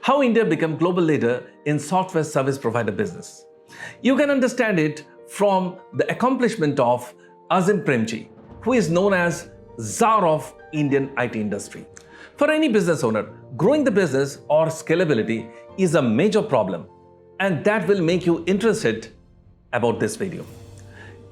How India became global leader in software service provider business. You can understand it from the accomplishment of Azim Premji, who is known as Czar of Indian IT industry. For any business owner, growing the business or scalability is a major problem, and that will make you interested about this video.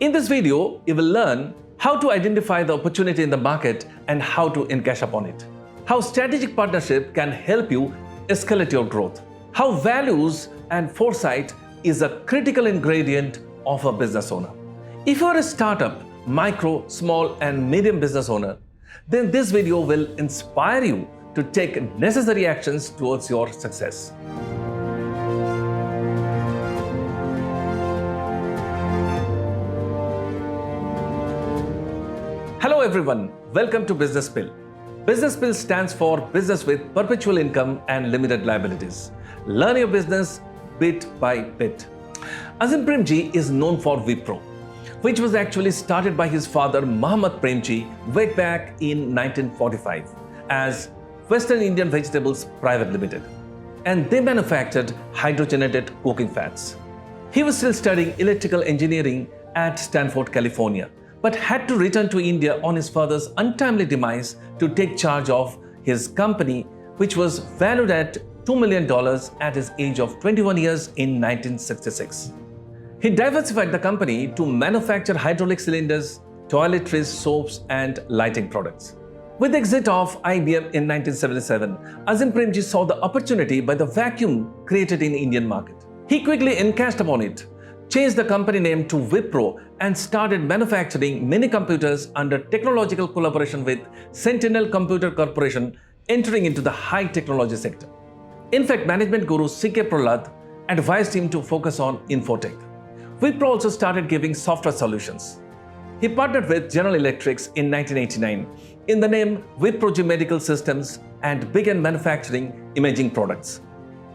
In this video, you will learn how to identify the opportunity in the market and how to encash upon it. How strategic partnership can help you escalate your growth. How values and foresight is a critical ingredient of a business owner. If you are a startup, micro, small and medium business owner, then this video will inspire you to take necessary actions towards your success. Hello everyone, welcome to Business Pill. Business Pill stands for business with perpetual income and limited liabilities. Learn your business bit by bit. Azim Premji is known for Wipro, which was actually started by his father Mohammad Premji way back in 1945 as Western Indian Vegetables Private Limited, and they manufactured hydrogenated cooking fats. He was still studying electrical engineering at Stanford, California, but had to return to India on his father's untimely demise to take charge of his company, which was valued at $2 million at his age of 21 years in 1966. He diversified the company to manufacture hydraulic cylinders, toiletries, soaps, and lighting products. With the exit of IBM in 1977, Azim Premji saw the opportunity by the vacuum created in the Indian market. He quickly encashed upon it, changed the company name to Wipro, and started manufacturing mini computers under technological collaboration with Sentinel Computer Corporation, entering into the high technology sector. In fact, management guru C.K. Prahalad advised him to focus on infotech. Wipro also started giving software solutions. He partnered with General Electric in 1989 in the name Wipro Medical Systems and began manufacturing imaging products.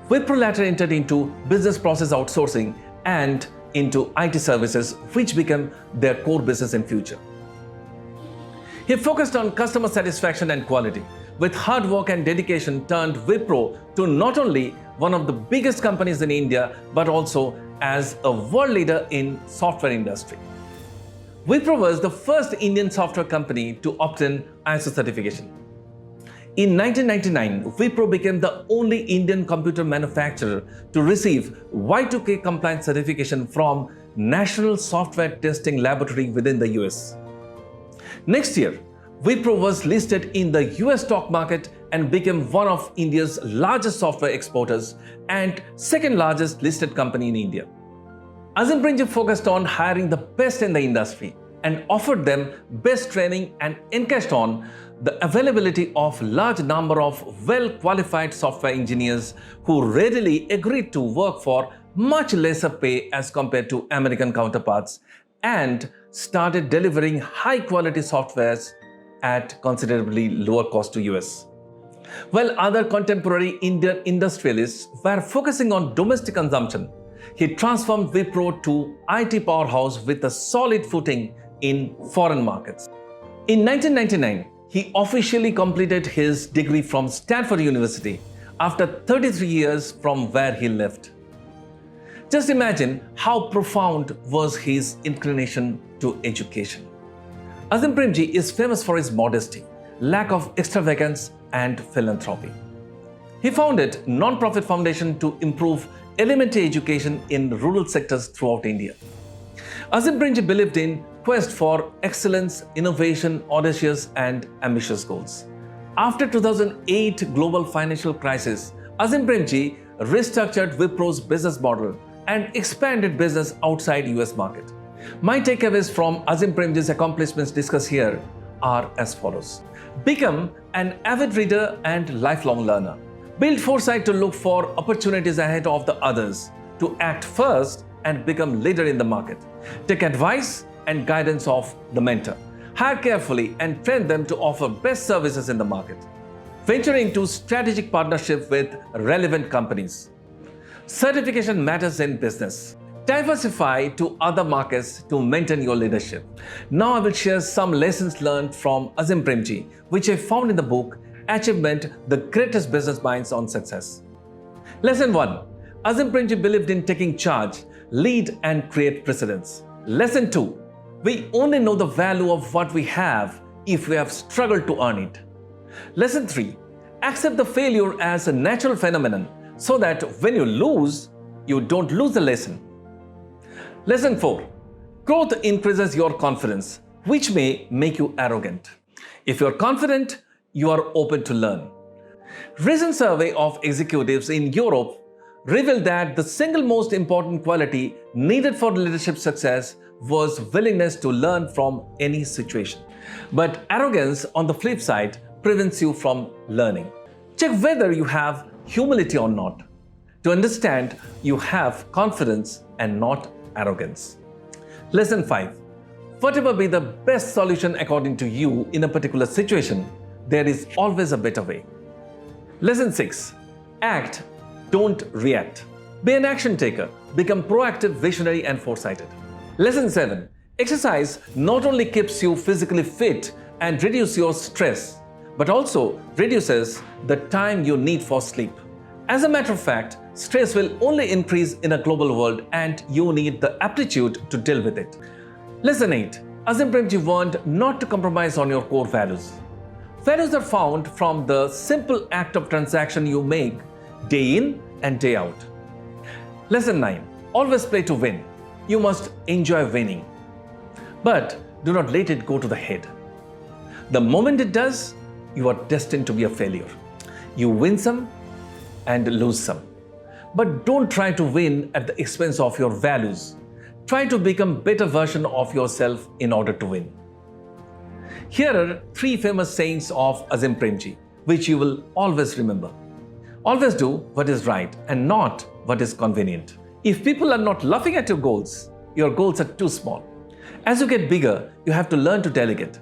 Wipro later entered into business process outsourcing and into IT services, which became their core business in future. He focused on customer satisfaction and quality. With hard work and dedication, turned Wipro to not only one of the biggest companies in India, but also as a world leader in software industry. Wipro was the first Indian software company to obtain ISO certification. In 1999, Wipro became the only Indian computer manufacturer to receive Y2K compliance certification from National Software Testing Laboratory within the US. Next year, Wipro was listed in the US stock market and became one of India's largest software exporters and second largest listed company in India. Azim Premji focused on hiring the best in the industry and offered them best training and encashed on the availability of large number of well-qualified software engineers who readily agreed to work for much lesser pay as compared to American counterparts and started delivering high-quality softwares at considerably lower cost to US. While other contemporary Indian industrialists were focusing on domestic consumption, he transformed Wipro to IT powerhouse with a solid footing in foreign markets. In 1999, he officially completed his degree from Stanford University after 33 years from where he left. Just imagine how profound was his inclination to education. Azim Premji is famous for his modesty, lack of extravagance, and philanthropy. He founded non-profit foundation to improve elementary education in rural sectors throughout India. Azim Premji believed in quest for excellence, innovation, audacious and ambitious goals. After 2008 global financial crisis, Azim Premji restructured Wipro's business model and expanded business outside US market. My takeaways from Azim Premji's accomplishments discussed here are as follows. Become an avid reader and lifelong learner. Build foresight to look for opportunities ahead of the others, to act first and become leader in the market. Take advice and guidance of the mentor. Hire carefully and train them to offer best services in the market. Venture into strategic partnership with relevant companies. Certification matters in business. Diversify to other markets to maintain your leadership. Now I will share some lessons learned from Azim Premji, which I found in the book Achievement: The Greatest Business Minds on Success. Lesson 1. Azim Premji believed in taking charge, lead and create precedence. Lesson 2. We only know the value of what we have if we have struggled to earn it. Lesson 3. Accept the failure as a natural phenomenon so that when you lose, you don't lose the lesson. Lesson 4. Growth increases your confidence, which may make you arrogant. If you're confident, you are open to learn. Recent survey of executives in Europe revealed that the single most important quality needed for leadership success was willingness to learn from any situation. But arrogance, on the flip side, prevents you from learning. Check whether you have humility or not. To understand, you have confidence and not arrogance. Lesson 5. Whatever be the best solution according to you in a particular situation, there is always a better way. Lesson 6. Act, don't react. Be an action taker. Become proactive, visionary and foresighted. Lesson 7. Exercise not only keeps you physically fit and reduces your stress, but also reduces the time you need for sleep. As a matter of fact, stress will only increase in a global world and you need the aptitude to deal with it. Lesson 8. Azim Premji warned not to compromise on your core values. Values are found from the simple act of transaction you make day in and day out. Lesson 9. Always play to win. You must enjoy winning. But do not let it go to the head. The moment it does, you are destined to be a failure. You win some and lose some. But don't try to win at the expense of your values. Try to become a better version of yourself in order to win. Here are 3 famous sayings of Azim Premji, which you will always remember. Always do what is right and not what is convenient. If people are not laughing at your goals are too small. As you get bigger, you have to learn to delegate.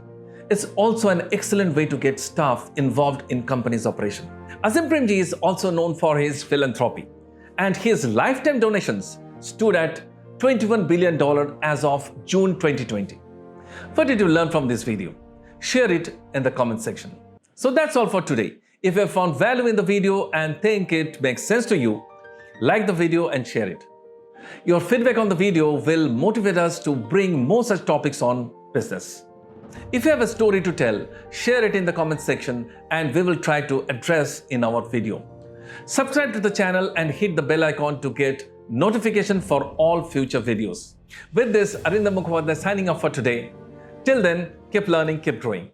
It's also an excellent way to get staff involved in company's operation. Azim Premji is also known for his philanthropy, and his lifetime donations stood at $21 billion as of June 2020. What did you learn from this video? Share it in the comment section. So that's all for today. If you have found value in the video and think it makes sense to you, like the video and share it. Your feedback on the video will motivate us to bring more such topics on business. If you have a story to tell, share it in the comment section and we will try to address in our video. Subscribe to the channel and hit the bell icon to get notification for all future videos. With this, Arindam Mukhopadhyay signing off for today. Till then, keep learning, keep growing.